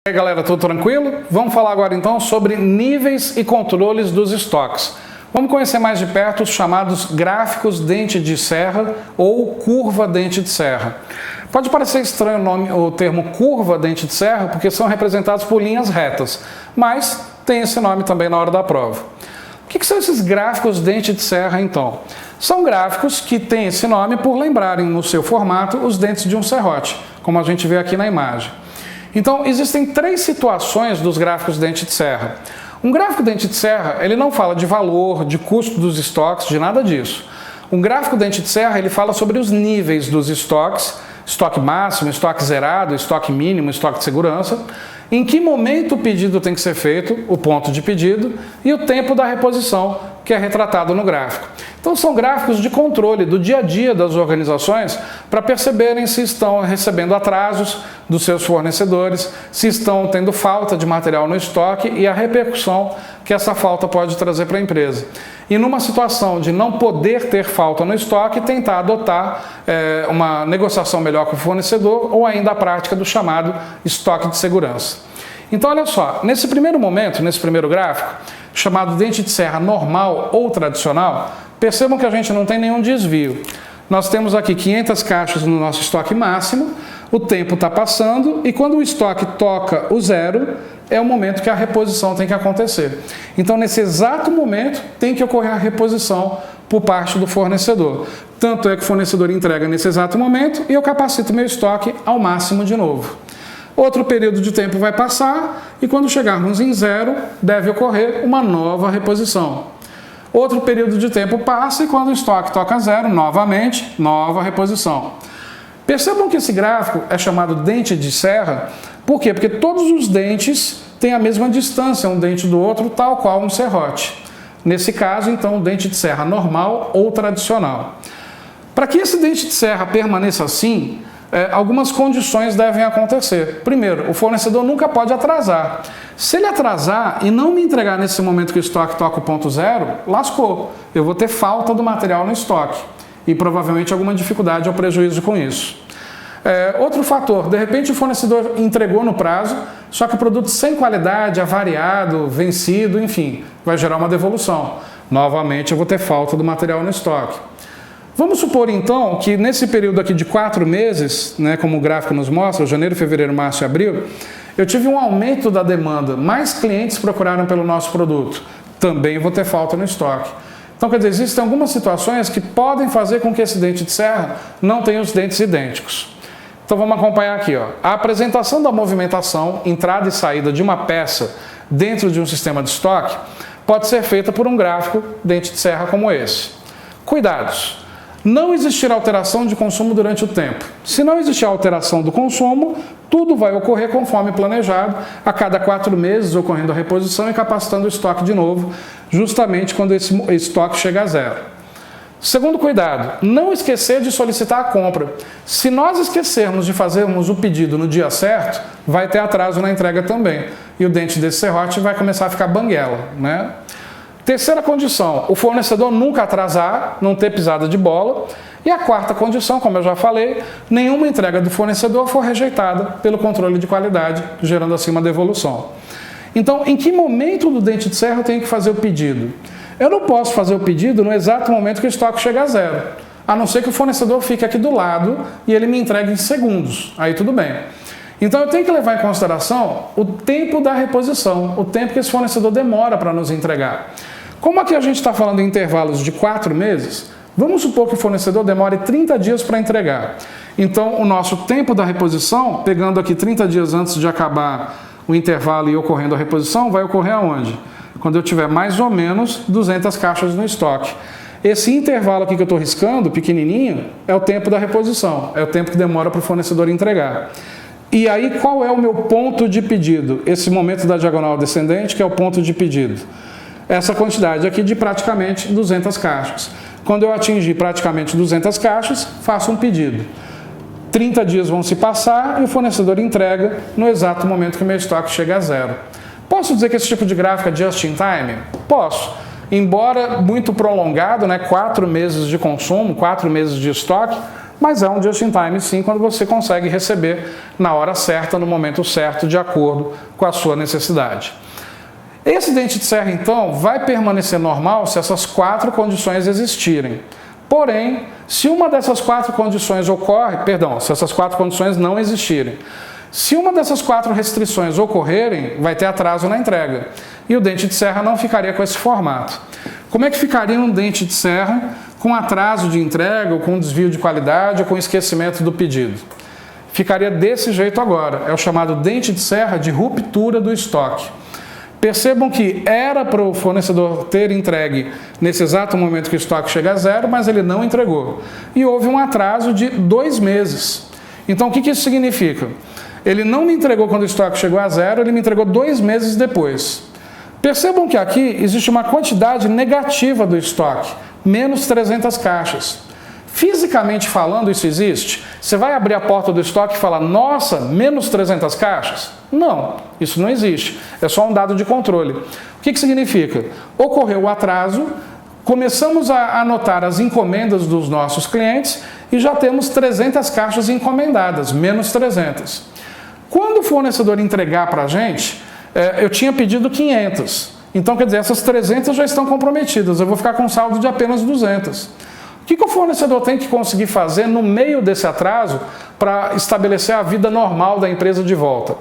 E aí galera, tudo tranquilo? Vamos falar agora então sobre níveis e controles dos estoques. Vamos conhecer mais de perto os chamados gráficos dente de serra ou curva dente de serra. Pode parecer estranho o termo curva dente de serra porque são representados por linhas retas, mas tem esse nome também na hora da prova. O que são esses gráficos dente de serra então? São gráficos que têm esse nome por lembrarem no seu formato os dentes de um serrote, como a gente vê aqui na imagem. Então, existem três situações dos gráficos dente de serra. Um gráfico dente de serra, ele não fala de valor, de custo dos estoques, de nada disso. Um gráfico dente de serra, ele fala sobre os níveis dos estoques, estoque máximo, estoque zerado, estoque mínimo, estoque de segurança, em que momento o pedido tem que ser feito, o ponto de pedido, e o tempo da reposição, que é retratado no gráfico. Então são gráficos de controle do dia a dia das organizações para perceberem se estão recebendo atrasos dos seus fornecedores, se estão tendo falta de material no estoque e a repercussão que essa falta pode trazer para a empresa. E numa situação de não poder ter falta no estoque, tentar adotar uma negociação melhor com o fornecedor ou ainda a prática do chamado estoque de segurança. Então olha só, nesse primeiro momento, nesse primeiro gráfico, chamado dente de serra normal ou tradicional, percebam que a gente não tem nenhum desvio. Nós temos aqui 500 caixas no nosso estoque máximo, o tempo está passando e quando o estoque toca o zero, é o momento que a reposição tem que acontecer. Então, nesse exato momento, tem que ocorrer a reposição por parte do fornecedor. Tanto é que o fornecedor entrega nesse exato momento e eu capacito meu estoque ao máximo de novo. Outro período de tempo vai passar e quando chegarmos em zero, deve ocorrer uma nova reposição. Outro período de tempo passa e quando o estoque toca zero, novamente, nova reposição. Percebam que esse gráfico é chamado dente de serra, por quê? Porque todos os dentes têm a mesma distância um dente do outro, tal qual um serrote. Nesse caso, então, o dente de serra normal ou tradicional. Para que esse dente de serra permaneça assim, algumas condições devem acontecer. Primeiro, o fornecedor nunca pode atrasar. Se ele atrasar e não me entregar nesse momento que o estoque toca o ponto zero, lascou. Eu vou ter falta do material no estoque e provavelmente alguma dificuldade ou prejuízo com isso. Outro fator, de repente o fornecedor entregou no prazo, só que o produto sem qualidade, avariado, vencido, enfim, vai gerar uma devolução. Novamente eu vou ter falta do material no estoque. Vamos supor então que nesse período aqui de 4 meses, como o gráfico nos mostra, janeiro, fevereiro, março e abril, eu tive um aumento da demanda, mais clientes procuraram pelo nosso produto, também vou ter falta no estoque. Então, quer dizer, existem algumas situações que podem fazer com que esse dente de serra não tenha os dentes idênticos. Então vamos acompanhar aqui, ó. A apresentação da movimentação, entrada e saída de uma peça dentro de um sistema de estoque pode ser feita por um gráfico dente de serra como esse. Cuidados! Não existirá alteração de consumo durante o tempo. Se não existir alteração do consumo, tudo vai ocorrer conforme planejado, a cada 4 meses ocorrendo a reposição e capacitando o estoque de novo, justamente quando esse estoque chega a zero. Segundo cuidado, não esquecer de solicitar a compra. Se nós esquecermos de fazermos o pedido no dia certo, vai ter atraso na entrega também. E o dente desse serrote vai começar a ficar banguela, Terceira condição, o fornecedor nunca atrasar, não ter pisada de bola. E a quarta condição, como eu já falei, nenhuma entrega do fornecedor for rejeitada pelo controle de qualidade, gerando assim uma devolução. Então, em que momento do dente de serra eu tenho que fazer o pedido? Eu não posso fazer o pedido no exato momento que o estoque chega a zero, a não ser que o fornecedor fique aqui do lado e ele me entregue em segundos, aí tudo bem. Então eu tenho que levar em consideração o tempo da reposição, o tempo que esse fornecedor demora para nos entregar. Como aqui a gente está falando em intervalos de 4 meses, vamos supor que o fornecedor demore 30 dias para entregar. Então o nosso tempo da reposição, pegando aqui 30 dias antes de acabar o intervalo e ocorrendo a reposição, vai ocorrer aonde? Quando eu tiver mais ou menos 200 caixas no estoque. Esse intervalo aqui que eu estou riscando, pequenininho, é o tempo da reposição, é o tempo que demora para o fornecedor entregar. E aí qual é o meu ponto de pedido? Esse momento da diagonal descendente, que é o ponto de pedido. Essa quantidade aqui de praticamente 200 caixas. Quando eu atingir praticamente 200 caixas, faço um pedido. 30 dias vão se passar e o fornecedor entrega no exato momento que o meu estoque chega a zero. Posso dizer que esse tipo de gráfico é just in time? Posso. Embora muito prolongado, 4 meses de consumo, 4 meses de estoque, mas é um just-in-time sim, quando você consegue receber na hora certa, no momento certo, de acordo com a sua necessidade. Esse dente de serra, então, vai permanecer normal se essas 4 condições existirem. Porém, se uma dessas 4 condições se essas 4 condições não existirem, se uma dessas 4 restrições ocorrerem, vai ter atraso na entrega. E o dente de serra não ficaria com esse formato. Como é que ficaria um dente de serra com atraso de entrega, ou com desvio de qualidade, ou com esquecimento do pedido? Ficaria desse jeito agora. É o chamado dente de serra de ruptura do estoque. Percebam que era para o fornecedor ter entregue nesse exato momento que o estoque chega a 0, mas ele não entregou. E houve um atraso de 2 meses. Então, o que isso significa? Ele não me entregou quando o estoque chegou a 0, ele me entregou 2 meses depois. Percebam que aqui existe uma quantidade negativa do estoque, menos 300 caixas. Fisicamente falando, isso existe? Você vai abrir a porta do estoque e falar, nossa, menos 300 caixas? Não, isso não existe. É só um dado de controle. O que significa? Ocorreu o atraso, começamos a anotar as encomendas dos nossos clientes e já temos 300 caixas encomendadas, menos 300. Quando o fornecedor entregar para a gente, eu tinha pedido 500. Então, quer dizer, essas 300 já estão comprometidas. Eu vou ficar com um saldo de apenas 200. O que o fornecedor tem que conseguir fazer no meio desse atraso para estabelecer a vida normal da empresa de volta?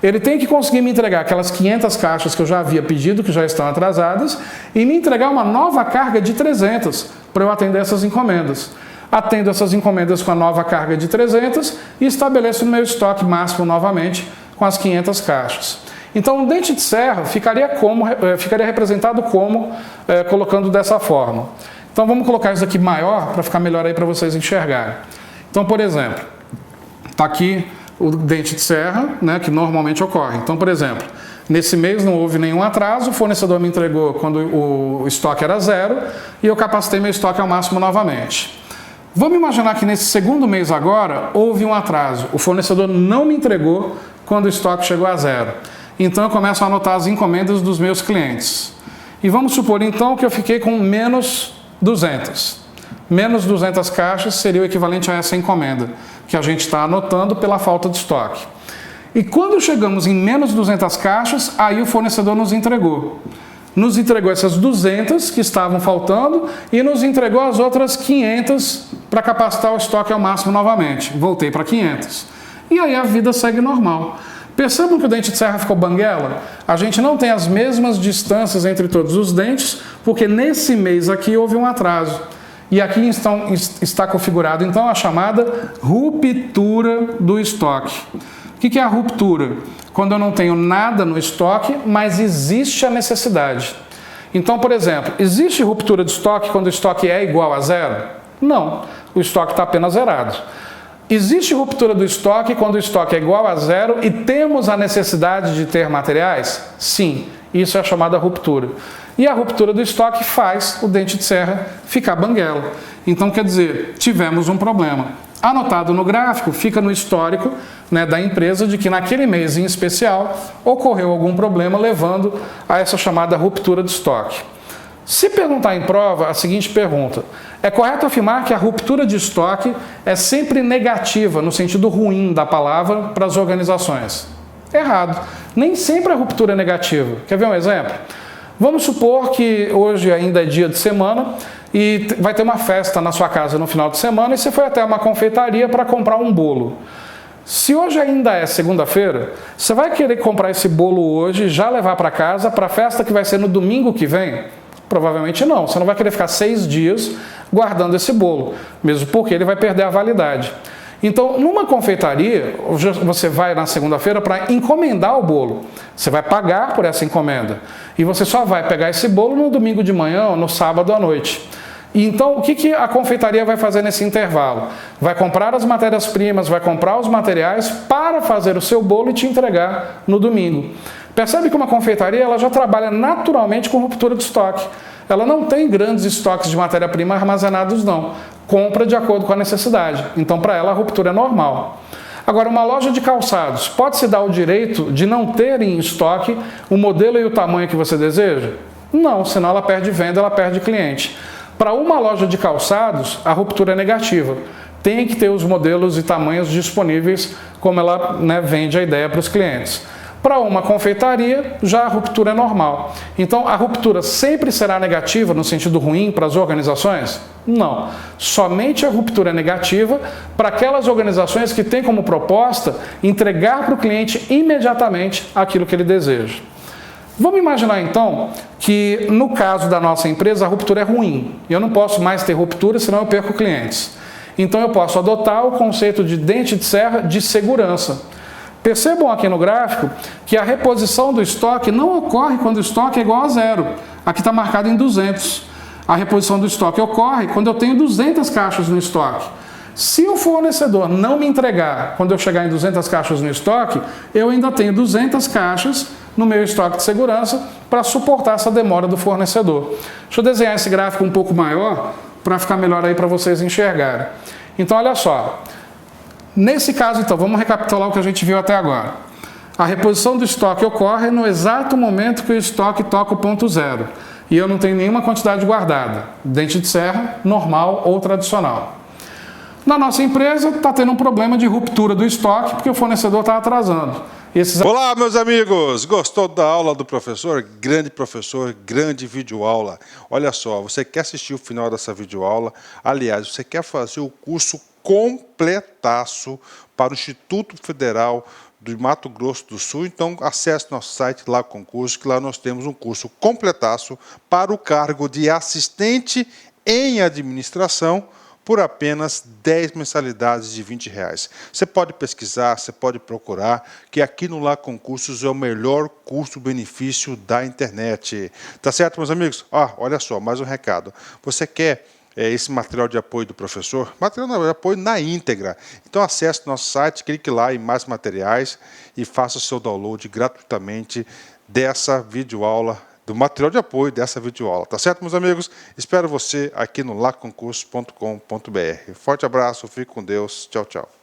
Ele tem que conseguir me entregar aquelas 500 caixas que eu já havia pedido, que já estão atrasadas, e me entregar uma nova carga de 300 para eu atender essas encomendas. Atendo essas encomendas com a nova carga de 300 e estabeleço o meu estoque máximo novamente com as 500 caixas. Então, o dente de serra ficaria representado como, colocando dessa forma. Então, vamos colocar isso aqui maior para ficar melhor aí para vocês enxergarem. Então, por exemplo, está aqui o dente de serra, né, que normalmente ocorre. Então, por exemplo, nesse mês não houve nenhum atraso, o fornecedor me entregou quando o estoque era 0 e eu capacitei meu estoque ao máximo novamente. Vamos imaginar que nesse segundo mês agora houve um atraso. O fornecedor não me entregou quando o estoque chegou a 0. Então eu começo a anotar as encomendas dos meus clientes. E vamos supor então que eu fiquei com menos 200. Menos 200 caixas seria o equivalente a essa encomenda, que a gente está anotando pela falta de estoque. E quando chegamos em menos 200 caixas, aí o fornecedor nos entregou. Nos entregou essas 200 que estavam faltando e nos entregou as outras 500 para capacitar o estoque ao máximo novamente. Voltei para 500. E aí a vida segue normal. Percebam que o dente de serra ficou banguela? A gente não tem as mesmas distâncias entre todos os dentes, porque nesse mês aqui houve um atraso. E aqui está configurado então a chamada ruptura do estoque. O que é a ruptura? Quando eu não tenho nada no estoque, mas existe a necessidade. Então, por exemplo, existe ruptura de estoque quando o estoque é igual a 0? Não, o estoque está apenas zerado. Existe ruptura do estoque quando o estoque é igual a 0 e temos a necessidade de ter materiais? Sim, isso é a chamada ruptura. E a ruptura do estoque faz o dente de serra ficar banguela. Então, quer dizer, tivemos um problema. Anotado no gráfico, fica no histórico, né, da empresa de que naquele mês em especial ocorreu algum problema levando a essa chamada ruptura de estoque. Se perguntar em prova a seguinte pergunta: é correto afirmar que a ruptura de estoque é sempre negativa, no sentido ruim da palavra, para as organizações? Errado. Nem sempre a ruptura é negativa. Quer ver um exemplo? Vamos supor que hoje ainda é dia de semana e vai ter uma festa na sua casa no final de semana e você foi até uma confeitaria para comprar um bolo. Se hoje ainda é segunda-feira, você vai querer comprar esse bolo hoje e já levar para casa para a festa que vai ser no domingo que vem? Provavelmente não. Você não vai querer ficar 6 dias guardando esse bolo, mesmo porque ele vai perder a validade. Então, numa confeitaria, você vai na segunda-feira para encomendar o bolo. Você vai pagar por essa encomenda. E você só vai pegar esse bolo no domingo de manhã ou no sábado à noite. Então, o que a confeitaria vai fazer nesse intervalo? Vai comprar as matérias-primas, vai comprar os materiais para fazer o seu bolo e te entregar no domingo. Percebe que uma confeitaria ela já trabalha naturalmente com ruptura de estoque. Ela não tem grandes estoques de matéria-prima armazenados, não. Compra de acordo com a necessidade. Então, para ela, a ruptura é normal. Agora, uma loja de calçados pode-se dar o direito de não ter em estoque o modelo e o tamanho que você deseja? Não, senão ela perde venda, ela perde cliente. Para uma loja de calçados, a ruptura é negativa. tem que ter os modelos e tamanhos disponíveis, como ela, né, vende a ideia para os clientes. Para uma confeitaria, já a ruptura é normal. Então, a ruptura sempre será negativa no sentido ruim para as organizações? Não. Somente a ruptura é negativa para aquelas organizações que têm como proposta entregar para o cliente imediatamente aquilo que ele deseja. Vamos imaginar então que no caso da nossa empresa a ruptura é ruim. Eu não posso mais ter ruptura, senão eu perco clientes. Então eu posso adotar o conceito de dente de serra de segurança. Percebam aqui no gráfico que a reposição do estoque não ocorre quando o estoque é igual a zero. Aqui está marcado em 200. A reposição do estoque ocorre quando eu tenho 200 caixas no estoque. Se o fornecedor não me entregar quando eu chegar em 200 caixas no estoque, eu ainda tenho 200 caixas no meu estoque de segurança para suportar essa demora do fornecedor. Deixa eu desenhar esse gráfico um pouco maior para ficar melhor aí para vocês enxergarem. Então, olha só. Nesse caso, então, vamos recapitular o que a gente viu até agora. A reposição do estoque ocorre no exato momento que o estoque toca o ponto zero. E eu não tenho nenhuma quantidade guardada. Dente de serra, normal ou tradicional. Na nossa empresa, está tendo um problema de ruptura do estoque, porque o fornecedor está atrasando. Olá, meus amigos! Gostou da aula do professor? Grande videoaula. Olha só, você quer assistir o final dessa videoaula? Aliás, você quer fazer o curso completaço para o Instituto Federal do Mato Grosso do Sul? Então, acesse nosso site lá Concurso, que lá nós temos um curso completaço para o cargo de assistente em administração, por apenas 10 mensalidades de R$20. Você pode pesquisar, você pode procurar, que aqui no Lá Concursos é o melhor custo-benefício da internet. Tá certo, meus amigos? Olha só, mais um recado. Você quer esse material de apoio do professor? Material de apoio na íntegra. Então acesse nosso site, clique lá em mais materiais e faça o seu download gratuitamente dessa videoaula, do material de apoio dessa videoaula. Tá certo, meus amigos? Espero você aqui no laconcurso.com.br. Forte abraço, fique com Deus. Tchau, tchau.